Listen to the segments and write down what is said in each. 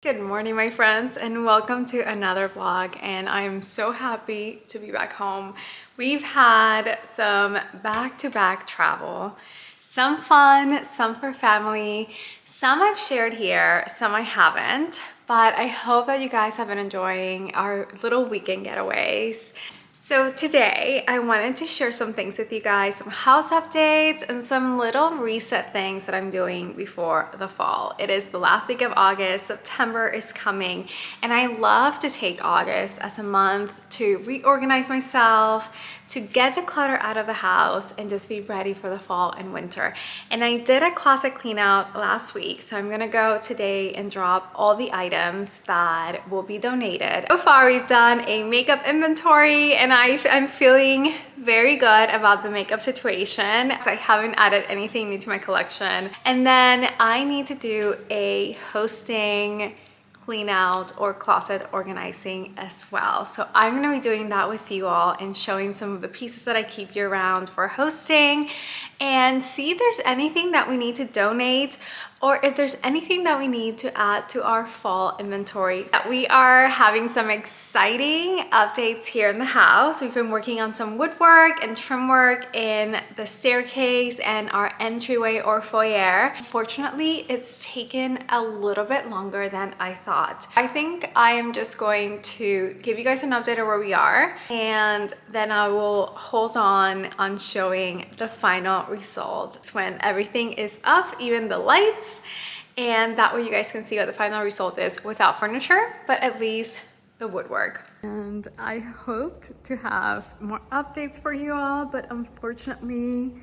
Good morning, my friends, and welcome to another vlog. And I'm so happy to be back home. We've had some back-to-back travel, some fun, some for family, some I've shared here, some I haven't, but I hope that you guys have been enjoying our little weekend getaways. So today I wanted to share some things with you guys, some house updates and some little reset things that I'm doing before the fall. It is the last week of August, September is coming, and I love to take August as a month to reorganize myself, to get the clutter out of the house and just be ready for the fall and winter. And I did a closet clean out last week, so I'm gonna go today and drop all the items that will be donated. So far we've done a makeup inventory and I'm feeling very good about the makeup situation. I haven't added anything new to my collection. And then I need to do a hosting clean out or closet organizing as well. So I'm gonna be doing that with you all and showing some of the pieces that I keep year round for hosting and see if there's anything that we need to donate or if there's anything that we need to add to our fall inventory. We are having some exciting updates here in the house. We've been working on some woodwork and trim work in the staircase and our entryway or foyer. Fortunately, it's taken a little bit longer than I thought. I think I am just going to give you guys an update of where we are, and then I will hold on showing the final result when everything is up, even the lights, and that way you guys can see what the final result is without furniture, but at least the woodwork. And I hoped to have more updates for you all, but unfortunately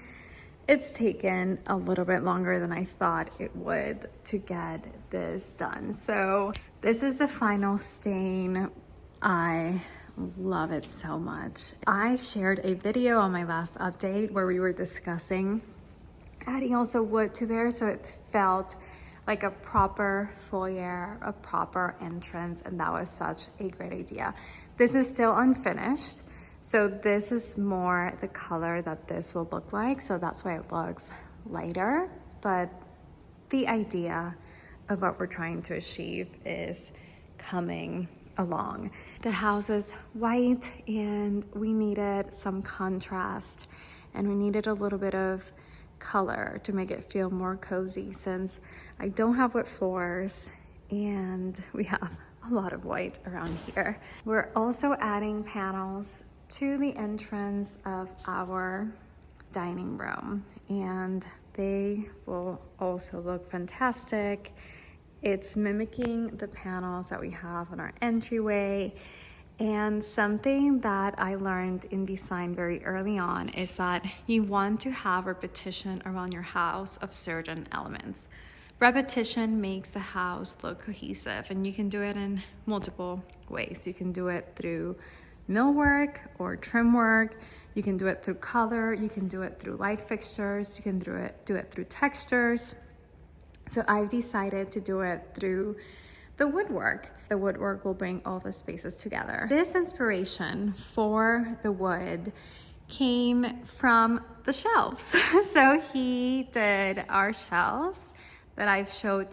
it's taken a little bit longer than I thought it would to get this done. So this is the final stain. I love it so much. I shared a video on my last update where we were discussing adding also wood to there, so it felt like a proper foyer, a proper entrance, and that was such a great idea. This is still unfinished, so this is more the color that this will look like, so that's why it looks lighter, but the idea of what we're trying to achieve is coming along. The house is white and we needed some contrast and we needed a little bit of color to make it feel more cozy since I don't have wood floors and we have a lot of white around here. We're also adding panels to the entrance of our dining room and they will also look fantastic. It's mimicking the panels that we have on our entryway. And something that I learned in design very early on is that you want to have repetition around your house of certain elements. Repetition makes the house look cohesive, and you can do it in multiple ways. You can do it through millwork or trim work. You can do it through color. You can do it through light fixtures. You can do it through textures. So I've decided to do it through the woodwork. The woodwork will bring all the spaces together. This inspiration for the wood came from the shelves. So he did our shelves that I've shown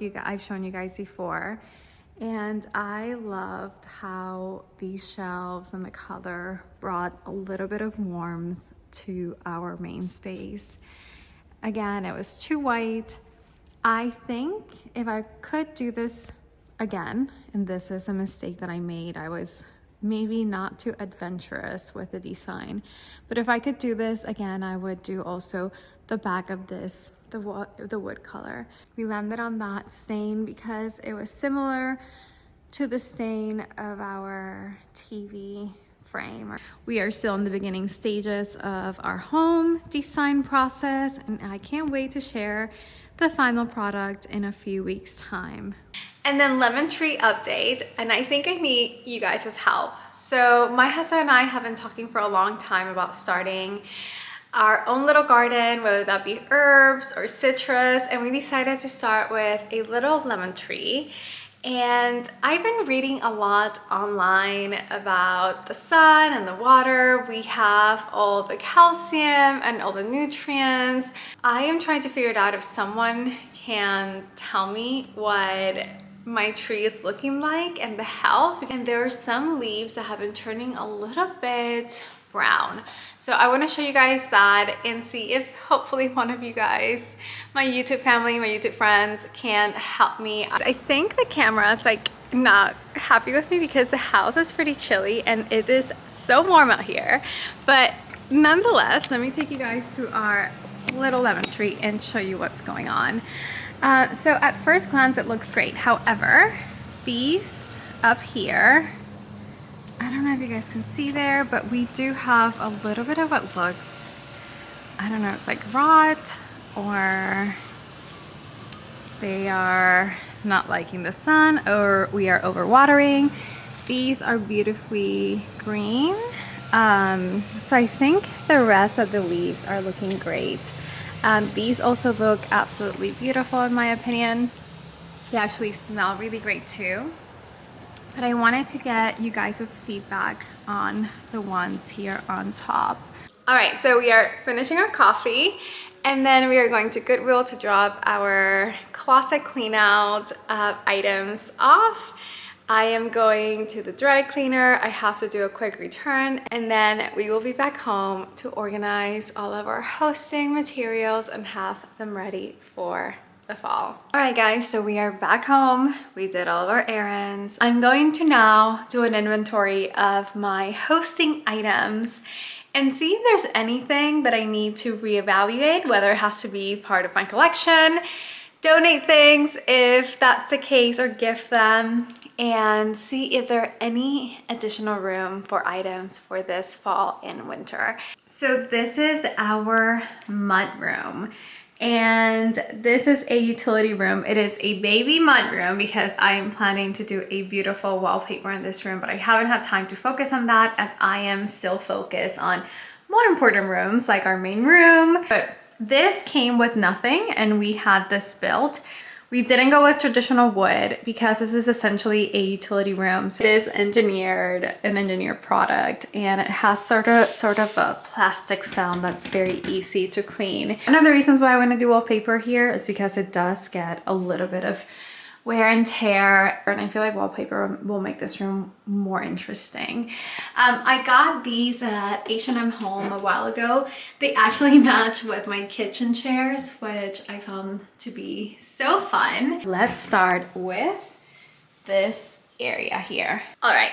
you guys before. And I loved how these shelves and the color brought a little bit of warmth to our main space. Again, it was too white. I think if I could do this again, and this is a mistake that I made, I was maybe not too adventurous with the design, but if I could do this again, I would do also the back of this, the wood color. We landed on that stain because it was similar to the stain of our TV frame. We are still in the beginning stages of our home design process, and I can't wait to share the final product in a few weeks' time. And then lemon tree update, and I think I need you guys' help. So my husband and I have been talking for a long time about starting our own little garden, whether that be herbs or citrus, and we decided to start with a little lemon tree. And I've been reading a lot online about the sun and the water. We have all the calcium and all the nutrients. I am trying to figure it out if someone can tell me what my tree is looking like and the health. And there are some leaves that have been turning a little bit brown. So I want to show you guys that and see if hopefully one of you guys, my YouTube family, my YouTube friends, can help me. I think the camera is like not happy with me because the house is pretty chilly and it is so warm out here. But nonetheless, let me take you guys to our little lemon tree and show you what's going on. So at first glance it looks great. However, these up here, I don't know if you guys can see there, but we do have a little bit of what looks, I don't know, it's like rot, or they are not liking the sun, or we are overwatering. These are beautifully green. So I think the rest of the leaves are looking great. These also look absolutely beautiful in my opinion. They actually smell really great too. But I wanted to get you guys' feedback on the ones here on top. All right, so we are finishing our coffee and then we are going to Goodwill to drop our closet clean out items off. I am going to the dry cleaner. I have to do a quick return and then we will be back home to organize all of our hosting materials and have them ready for the fall. All right guys, so we are back home. We did all of our errands. I'm going to now do an inventory of my hosting items and see if there's anything that I need to reevaluate, whether it has to be part of my collection, donate things if that's the case, or gift them, and see if there are any additional room for items for this fall and winter. So this is our mud room. And this is a utility room. It is a baby mud room because I am planning to do a beautiful wallpaper in this room, but I haven't had time to focus on that as I am still focused on more important rooms like our main room. But this came with nothing and we had this built. We didn't go with traditional wood because this is essentially a utility room. So it is an engineered product, and it has sort of a plastic film that's very easy to clean. One of the reasons why I want to do wallpaper here is because it does get a little bit of wear and tear, and I feel like wallpaper will make this room more interesting. I got these at H&M Home a while ago. They actually match with my kitchen chairs, which I found to be so fun. Let's start with this area here. All right.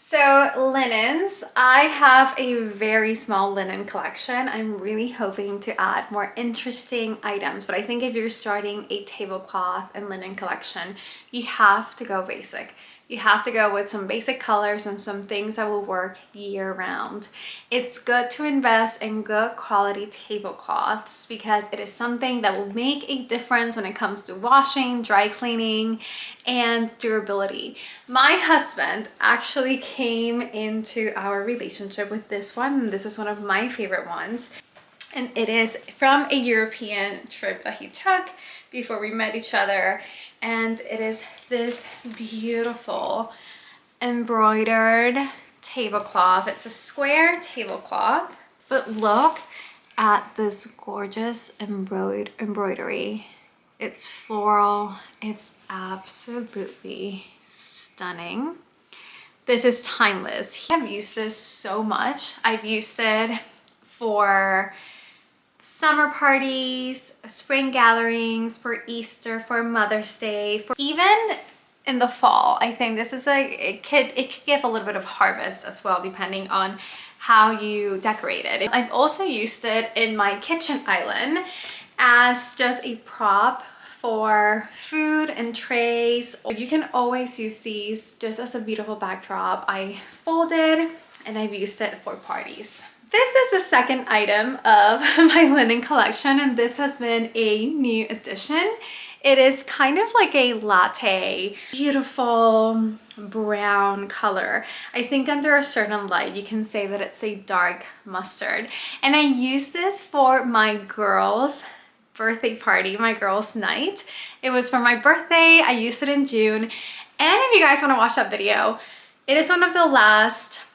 So linens, I have a very small linen collection. I'm really hoping to add more interesting items, but I think if you're starting a tablecloth and linen collection, you have to go basic. You have to go with some basic colors and some things that will work year round. It's good to invest in good quality tablecloths because it is something that will make a difference when it comes to washing, dry cleaning, and durability. My husband actually came into our relationship with this one, and this is one of my favorite ones. And it is from a European trip that he took before we met each other. And it is this beautiful embroidered tablecloth. It's a square tablecloth, but look at this gorgeous embroidery. It's floral. It's absolutely stunning. This is timeless. I've used this so much. I've used it for summer parties, spring gatherings, for Easter, for Mother's Day, for even in the fall. I think this is like, it could give a little bit of harvest as well, depending on how you decorate it. I've also used it in my kitchen island as just a prop for food and trays. You can always use these just as a beautiful backdrop. I folded and I've used it for parties. This is the second item of my linen collection, and this has been a new addition. It is kind of like a latte, beautiful brown color. I think under a certain light, you can say that it's a dark mustard. And I used this for my girls' birthday party, my girls' night. It was for my birthday. I used it in June. And if you guys want to watch that video, it is one of the last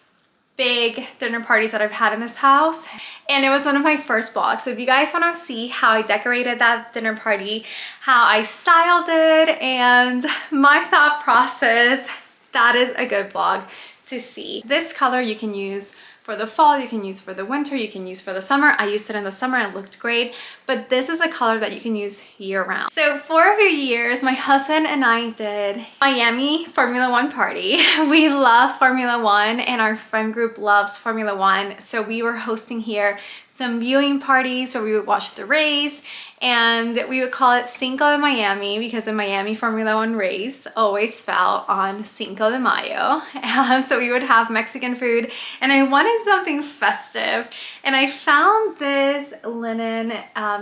big dinner parties that I've had in this house, and it was one of my first vlogs. So if you guys want to see how I decorated that dinner party, how I styled it, and my thought process, that is a good vlog to see. This color you can use for the fall, you can use for the winter, you can use for the summer. I used it in the summer, it looked great, but this is a color that you can use year round. So for a few years, my husband and I did Miami Formula One party. We love Formula One and our friend group loves Formula One. So we were hosting here some viewing parties where we would watch the race, and we would call it Cinco de Miami because the Miami Formula One race always fell on Cinco de Mayo. So we would have Mexican food, and I wanted something festive, and I found this linen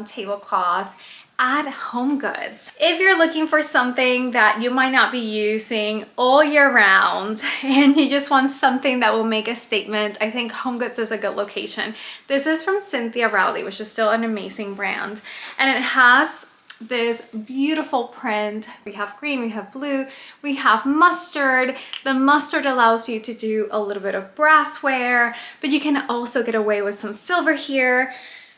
tablecloth at Home Goods. If you're looking for something that you might not be using all year round and you just want something that will make a statement, I think Home Goods is a good location. This is from Cynthia Rowley, which is still an amazing brand, and it has this beautiful print. We have green, we have blue, we have mustard. The mustard allows you to do a little bit of brassware, but you can also get away with some silver here.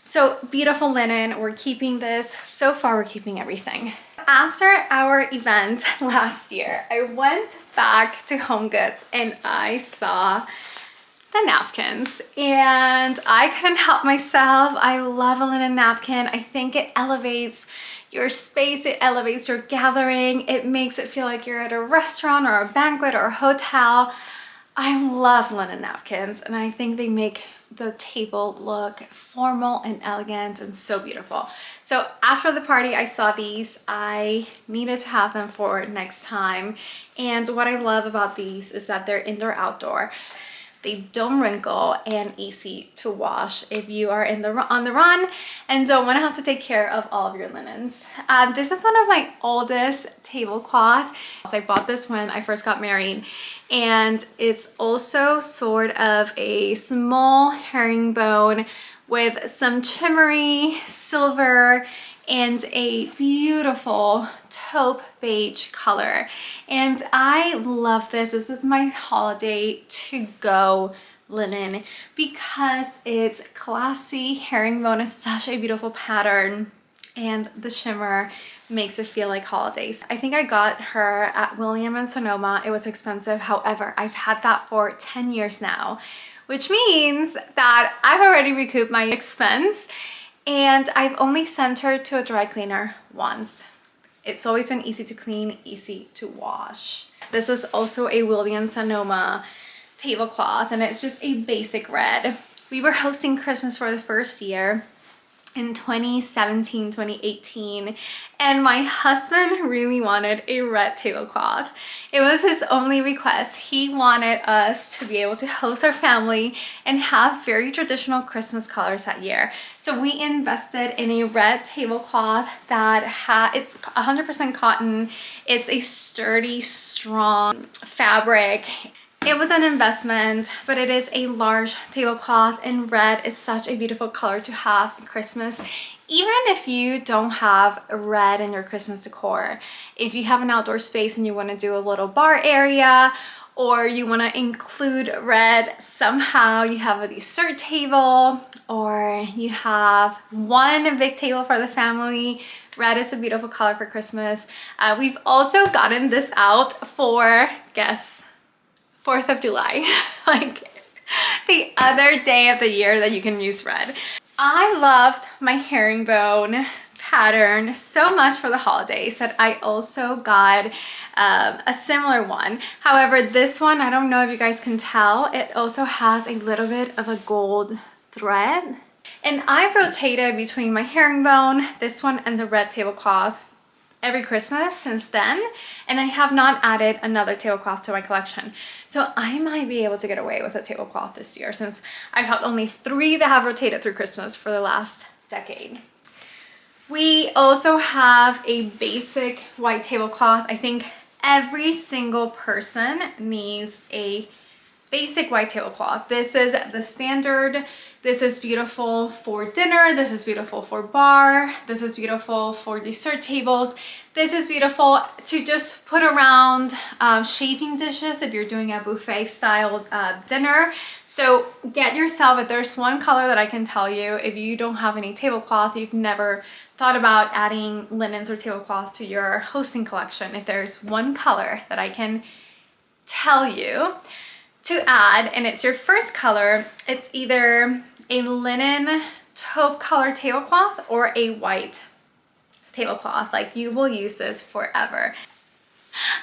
So beautiful linen. We're keeping this. So far we're keeping everything. After our event last year, I went back to Home Goods and I saw the napkins, and I couldn't help myself. I love a linen napkin. I think it elevates your space, it elevates your gathering, it makes it feel like you're at a restaurant or a banquet or a hotel. I love linen napkins, and I think they make the table look formal and elegant and so beautiful. So after the party, I saw these. I needed to have them for next time. And what I love about these is that they're indoor outdoor. They don't wrinkle and easy to wash if you are on the run and don't want to have to take care of all of your linens. This is one of my oldest tablecloth. So I bought this when I first got married, and it's also sort of a small herringbone with some shimmery silver and a beautiful taupe beige color. And I love this. This is my holiday to-go linen because it's classy. Herringbone is such a beautiful pattern, and the shimmer makes it feel like holidays. I think I got her at William and Sonoma. It was expensive. However, I've had that for 10 years now, which means that I've already recouped my expense. And I've only sent her to a dry cleaner once. It's always been easy to clean, easy to wash. This was also a Williams Sonoma tablecloth, and it's just a basic red. We were hosting Christmas for the first year in 2017, 2018, and my husband really wanted a red tablecloth. It was his only request. He wanted us to be able to host our family and have very traditional Christmas colors that year. So we invested in a red tablecloth that it's 100% cotton. It's a sturdy, strong fabric. It was an investment, but it is a large tablecloth, and red is such a beautiful color to have in Christmas. Even if you don't have red in your Christmas decor, if you have an outdoor space and you want to do a little bar area, or you want to include red somehow, you have a dessert table, or you have one big table for the family, red is a beautiful color for Christmas. We've also gotten this out for, guess, 4th of July, like the other day of the year that you can use red. I loved my herringbone pattern so much for the holidays that I also got a similar one. However, this one, I don't know if you guys can tell, it also has a little bit of a gold thread. And I've rotated between my herringbone, this one, and the red tablecloth every Christmas since then, and I have not added another tablecloth to my collection. So I might be able to get away with a tablecloth this year, since I've had only 3 that have rotated through Christmas for the last decade. We also have a basic white tablecloth. I think every single person needs a basic white tablecloth. This is the standard. This is beautiful for dinner. This is beautiful for bar. This is beautiful for dessert tables. This is beautiful to just put around chafing dishes if you're doing a buffet style dinner. So get yourself, if there's one color that I can tell you, if you don't have any tablecloth, you've never thought about adding linens or tablecloth to your hosting collection, if there's one color that I can tell you to add, and it's your first color, it's either a linen taupe color tablecloth or a white tablecloth. Like, you will use this forever.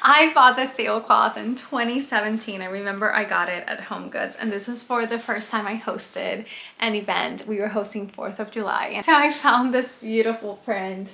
I bought this tablecloth in 2017. I remember I got it at Home Goods, and this is for the first time I hosted an event. We were hosting 4th of July. And so I found this beautiful print,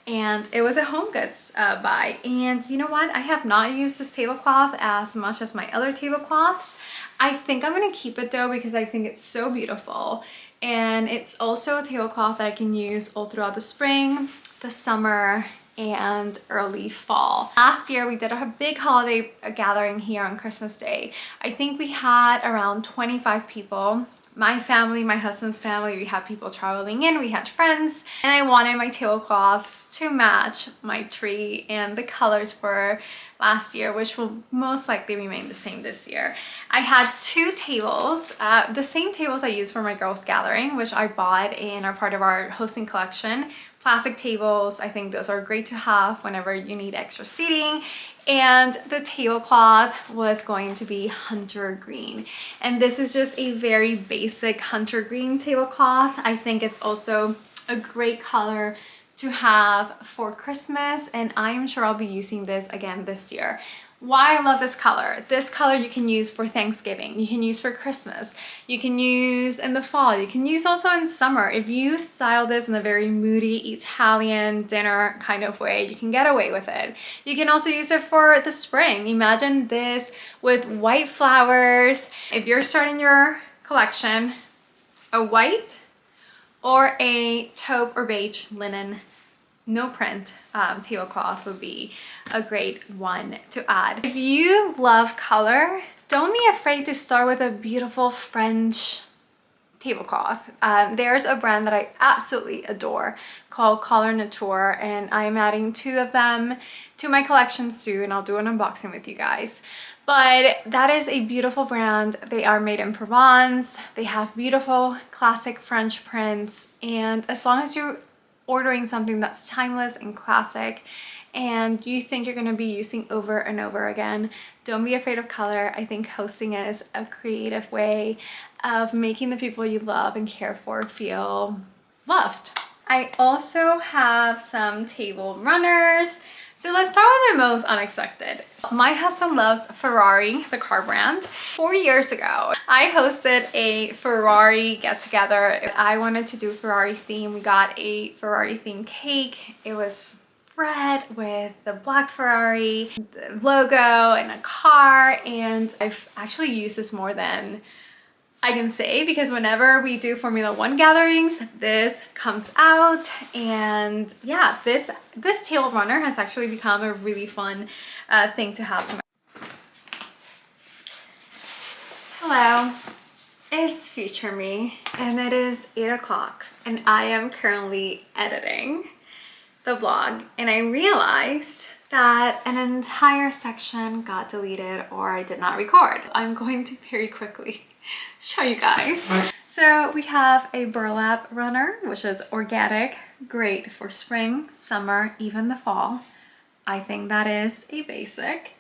and it was a Home Goods buy. And you know what? I have not used this tablecloth as much as my other tablecloths. I think I'm gonna keep it though, because I think it's so beautiful. And it's also a tablecloth that I can use all throughout the spring, the summer, and early fall. Last year we did a big holiday gathering here on Christmas Day. I think we had around 25 people. My family, my husband's family, we had people traveling in, we had friends, and I wanted my tablecloths to match my tree and the colors for last year, which will most likely remain the same this year. I had 2 tables, the same tables I used for my girls' gathering, which I bought and are part of our hosting collection. Plastic tables, I think those are great to have whenever you need extra seating. And the tablecloth was going to be hunter green. And this is just a very basic hunter green tablecloth. I think it's also a great color to have for Christmas, and I'm sure I'll be using this again this year. Why I love this color. This color you can use for Thanksgiving, you can use for Christmas, you can use in the fall, you can use also in summer. If you style this in a very moody Italian dinner kind of way, you can get away with it. You can also use it for the spring. Imagine this with white flowers. If you're starting your collection, a white or a taupe or beige linen no print tablecloth would be a great one to add. If you love color, don't be afraid to start with a beautiful French tablecloth. There's a brand that I absolutely adore called Color Nature, and I'm adding 2 of them to my collection soon. I'll do an unboxing with you guys. But that is a beautiful brand. They are made in Provence. They have beautiful classic French prints, and as long as you're ordering something that's timeless and classic and you think you're going to be using over and over again, don't be afraid of color. I think hosting is a creative way of making the people you love and care for feel loved. I also have some table runners. So let's start with the most unexpected. My husband loves Ferrari, the car brand. 4 years ago, I hosted a Ferrari get-together. I wanted to do a Ferrari theme. We got a Ferrari themed cake. It was red with the black Ferrari, the logo, and a car. And I've actually used this more than I can say, because whenever we do Formula 1 gatherings, this comes out. And yeah, this table runner has actually become a really fun thing to have to. Hello, it's future me, and it is 8 o'clock, and I am currently editing the vlog, and I realized that an entire section got deleted or I did not record. I'm going to very quickly show you guys. So we have a burlap runner, which is organic, great for spring, summer, even the fall. I think that is a basic.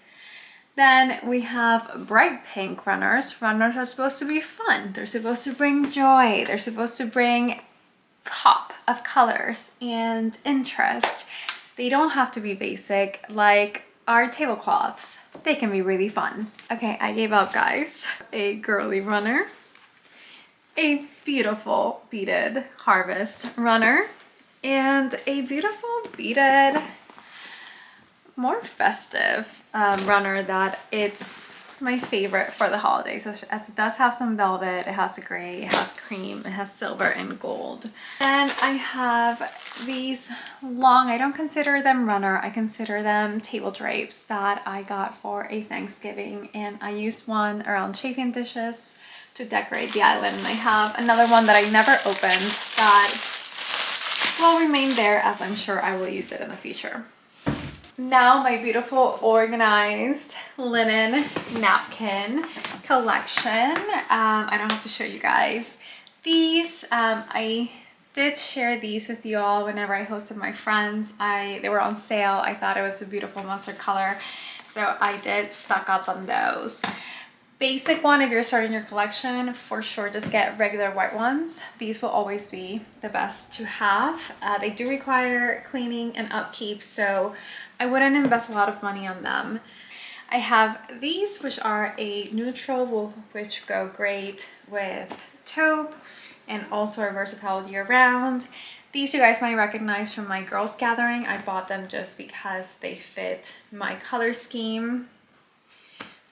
Then we have bright pink runners. Runners are supposed to be fun. They're supposed to bring joy. They're supposed to bring pop of colors and interest. They don't have to be basic like our tablecloths. They can be really fun. Okay, I gave up, guys. A girly runner, a beautiful beaded harvest runner, and a beautiful beaded, more festive runner that it's my favorite for the holidays, as it does have some velvet, it has a gray, it has cream, it has silver and gold. Then I have these long, I don't consider them runner, I consider them table drapes that I got for a Thanksgiving, and I used one around chafing dishes to decorate the island. And I have another one that I never opened that will remain there, as I'm sure I will use it in the future. Now my beautiful organized linen napkin collection. I don't have to show you guys these. I did share these with you all whenever I hosted my friends. They were on sale. I thought it was a beautiful mustard color, so I did stock up on those. Basic one, if you're starting your collection, for sure just get regular white ones. These will always be the best to have. They do require cleaning and upkeep, so I wouldn't invest a lot of money on them. I have these, which are a neutral, which go great with taupe and also are versatile year round. These you guys might recognize from my girls gathering. I bought them just because they fit my color scheme.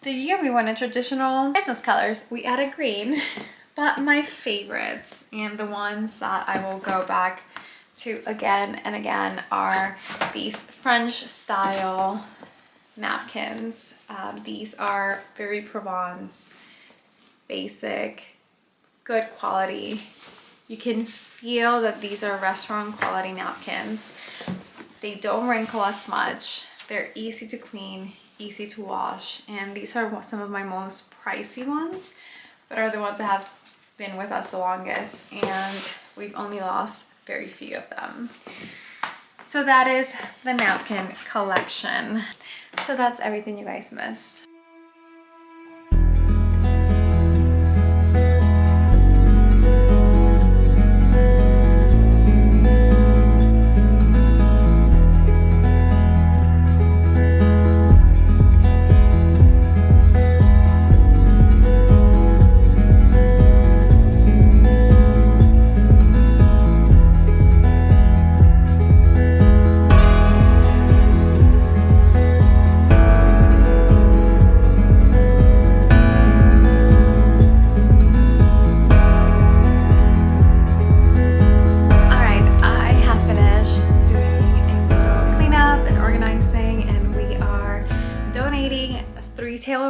The year we wanted traditional Christmas colors, we added green, but my favorites and the ones that I will go back to again and again are these French style napkins. These are very Provence, basic, good quality. You can feel that these are restaurant quality napkins. They don't wrinkle as much. They're easy to clean, easy to wash, and these are some of my most pricey ones, but are the ones that have been with us the longest, and we've only lost very few of them. So that is the napkin collection. So that's everything you guys missed.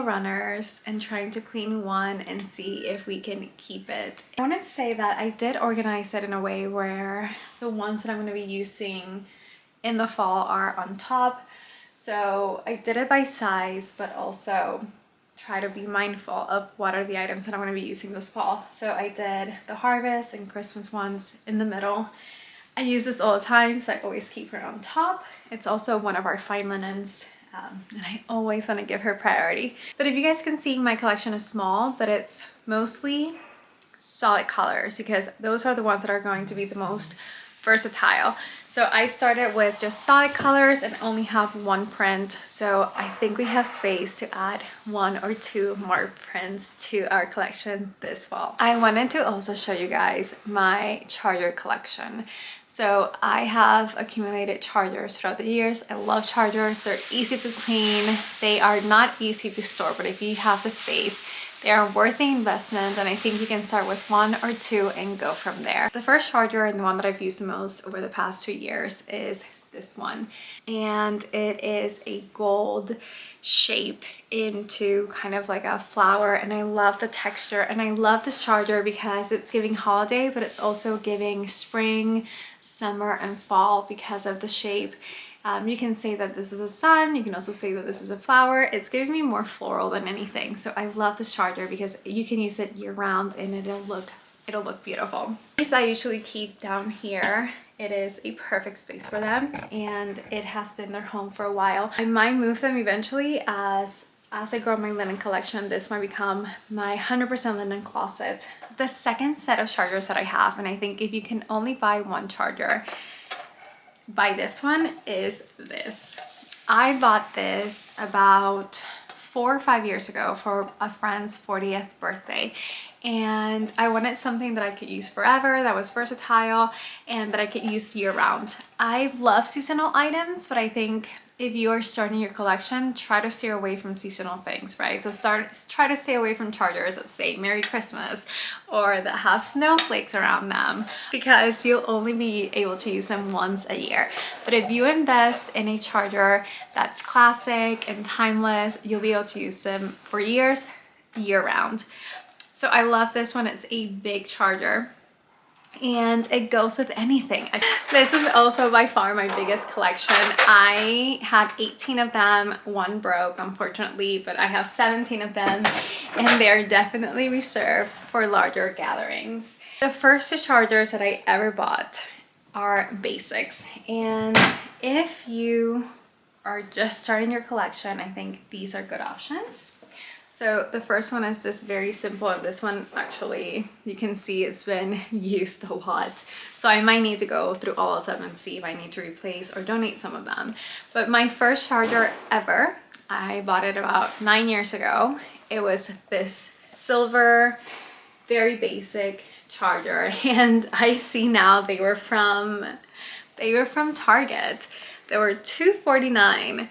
Runners and trying to clean one and see if we can keep it. I wanted to say that I did organize it in a way where the ones that I'm going to be using in the fall are on top. So I did it by size, but also try to be mindful of what are the items that I'm going to be using this fall. So I did the harvest and Christmas ones in the middle. I use this all the time, so I always keep her on top. It's also one of our fine linens. And I always want to give her priority. But if you guys can see, my collection is small, but it's mostly solid colors because those are the ones that are going to be the most versatile. So I started with just solid colors and only have one print. So I think we have space to add 1 or 2 more prints to our collection this fall. I wanted to also show you guys my charger collection. So I have accumulated chargers throughout the years. I love chargers. They're easy to clean. They are not easy to store, but if you have the space, they are worth the investment, and I think you can start with 1 or 2 and go from there. The first charger and the one that I've used the most over the past 2 years is this one, and it is a gold shape into kind of like a flower, and I love the texture, and I love this charger because it's giving holiday, but it's also giving spring, summer, and fall because of the shape. You can say that this is a sun, you can also say that this is a flower. It's giving me more floral than anything. So I love this charger because you can use it year round and it'll look beautiful. These I usually keep down here. It is a perfect space for them and it has been their home for a while. I might move them eventually as I grow my linen collection. This might become my 100% linen closet. The second set of chargers that I have, and I think if you can only buy one charger, buy this one, is this. I bought this about 4 or 5 years ago for a friend's 40th birthday, and I wanted something that I could use forever, that was versatile, and that I could use year round. I love seasonal items, but I think if you are starting your collection, try to steer away from seasonal things, right? So try to stay away from chargers that say Merry Christmas or that have snowflakes around them, because you'll only be able to use them once a year. But if you invest in a charger that's classic and timeless, you'll be able to use them for years, year round. So I love this one. It's a big charger and it goes with anything. This is also by far my biggest collection. I had 18 of them. One broke, unfortunately, but I have 17 of them, and they're definitely reserved for larger gatherings. The first two chargers that I ever bought are basics, and if you are just starting your collection, I think these are good options. So the first one is this very simple, and this one actually, you can see it's been used a lot. So I might need to go through all of them and see if I need to replace or donate some of them. But my first charger ever, I bought it about 9 years ago. It was this silver, very basic charger, and I see now they were from Target. They were $2.49.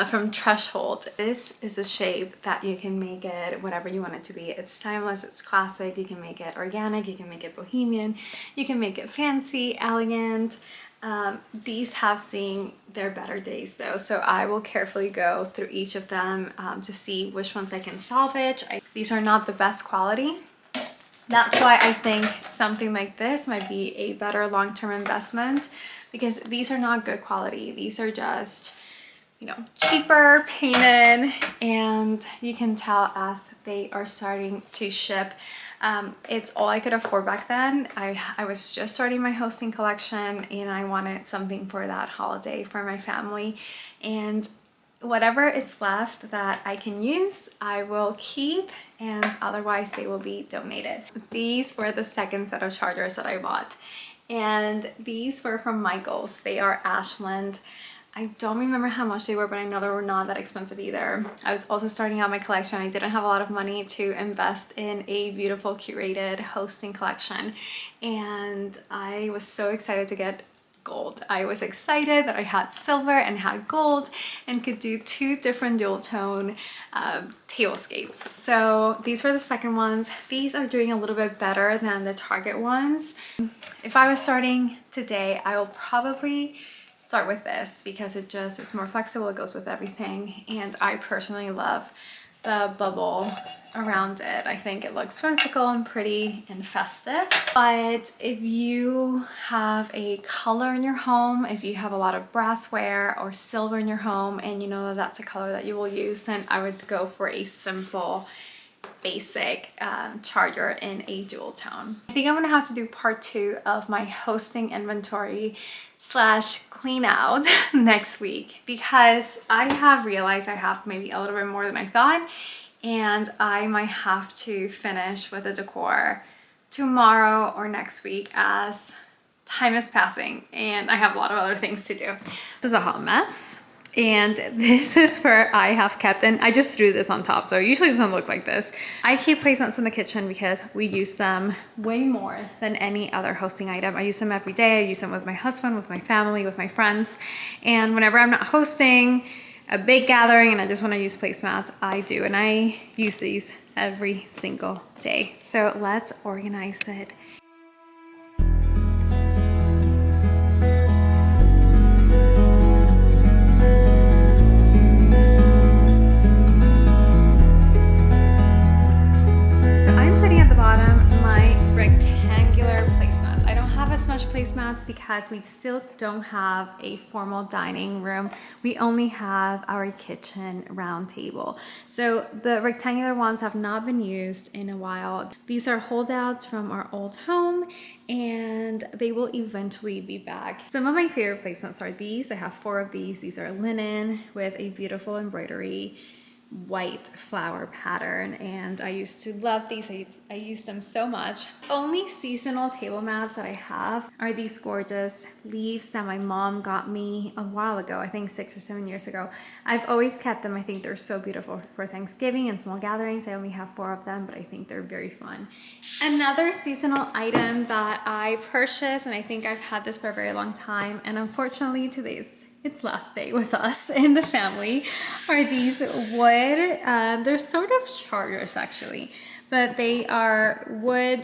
From Threshold. This is a shape that you can make it whatever you want it to be. It's timeless, it's classic. You can make it organic, you can make it bohemian, you can make it fancy, elegant. These have seen their better days though, so I will carefully go through each of them to see which ones I can salvage. These are not the best quality. That's why I think something like this might be a better long-term investment, because these are not good quality. These are just, you know, cheaper, painted, and you can tell as they are starting to ship. It's all I could afford back then. I was just starting my hosting collection, and I wanted something for that holiday for my family, and whatever is left that I can use, I will keep, and otherwise they will be donated. These were the second set of chargers that I bought, and these were from Michaels. They are Ashland. I don't remember how much they were, but I know they were not that expensive either. I was also starting out my collection. I didn't have a lot of money to invest in a beautiful curated hosting collection, and I was so excited to get gold. I was excited that I had silver and had gold and could do two different dual tone tablescapes. So these were the second ones. These are doing a little bit better than the Target ones. If I was starting today, I will probably start with this because it's more flexible, it goes with everything, and I personally love the bubble around it. I think it looks whimsical and pretty and festive. But if you have a color in your home, if you have a lot of brassware or silver in your home and you know that that's a color that you will use, then I would go for a simple basic charger in a dual tone. I think I'm gonna have to do part 2 of my hosting inventory / clean out next week, because I have realized I have maybe a little bit more than I thought, and I might have to finish with the decor tomorrow or next week as time is passing and I have a lot of other things to do. This is a hot mess. And this is where I have kept, and I just threw this on top, so usually it doesn't look like this. I keep placemats in the kitchen because we use them way more than any other hosting item. I use them every day. I use them with my husband, with my family, with my friends. And whenever I'm not hosting a big gathering and I just want to use placemats, I do. And I use these every single day. So let's organize it. Placemats because we still don't have a formal dining room. We only have our kitchen round table. So the rectangular ones have not been used in a while. These are holdouts from our old home, and they will eventually be back. Some of my favorite placemats are these. I have 4 of these. These are linen with a beautiful embroidery white flower pattern, and I used to love these. I use them so much. Only seasonal table mats that I have are these gorgeous leaves that my mom got me a while ago, I think 6 or 7 years ago. I've always kept them. I think they're so beautiful for Thanksgiving and small gatherings. I only have 4 of them, but I think they're very fun. Another seasonal item that I purchased, and I think I've had this for a very long time, and unfortunately today's its last day with us and the family are these wood, they're sort of chargers actually, but they are wood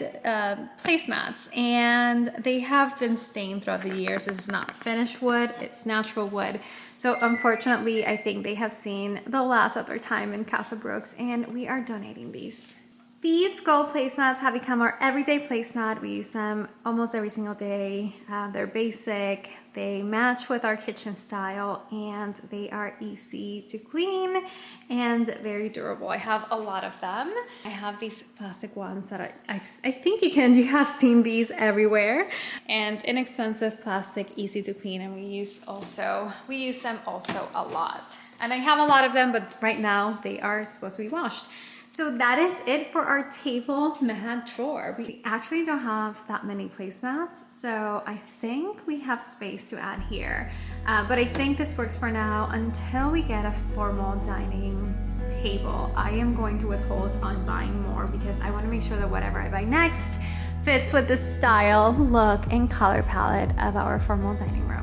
placemats, and they have been stained throughout the years. This is not finished wood, it's natural wood. So unfortunately, I think they have seen the last of their time in Casa Brooks, and we are donating these. These gold placemats have become our everyday placemat. We use them almost every single day. They're basic, they match with our kitchen style, and they are easy to clean and very durable. I have a lot of them. I have these plastic ones that I think you have seen these everywhere. And inexpensive plastic, easy to clean, and we use them also a lot. And I have a lot of them, but right now they are supposed to be washed. So that is it for our table mat drawer. We actually don't have that many placemats, so I think we have space to add here. But I think this works for now until we get a formal dining table. I am going to withhold on buying more because I want to make sure that whatever I buy next fits with the style, look, and color palette of our formal dining room.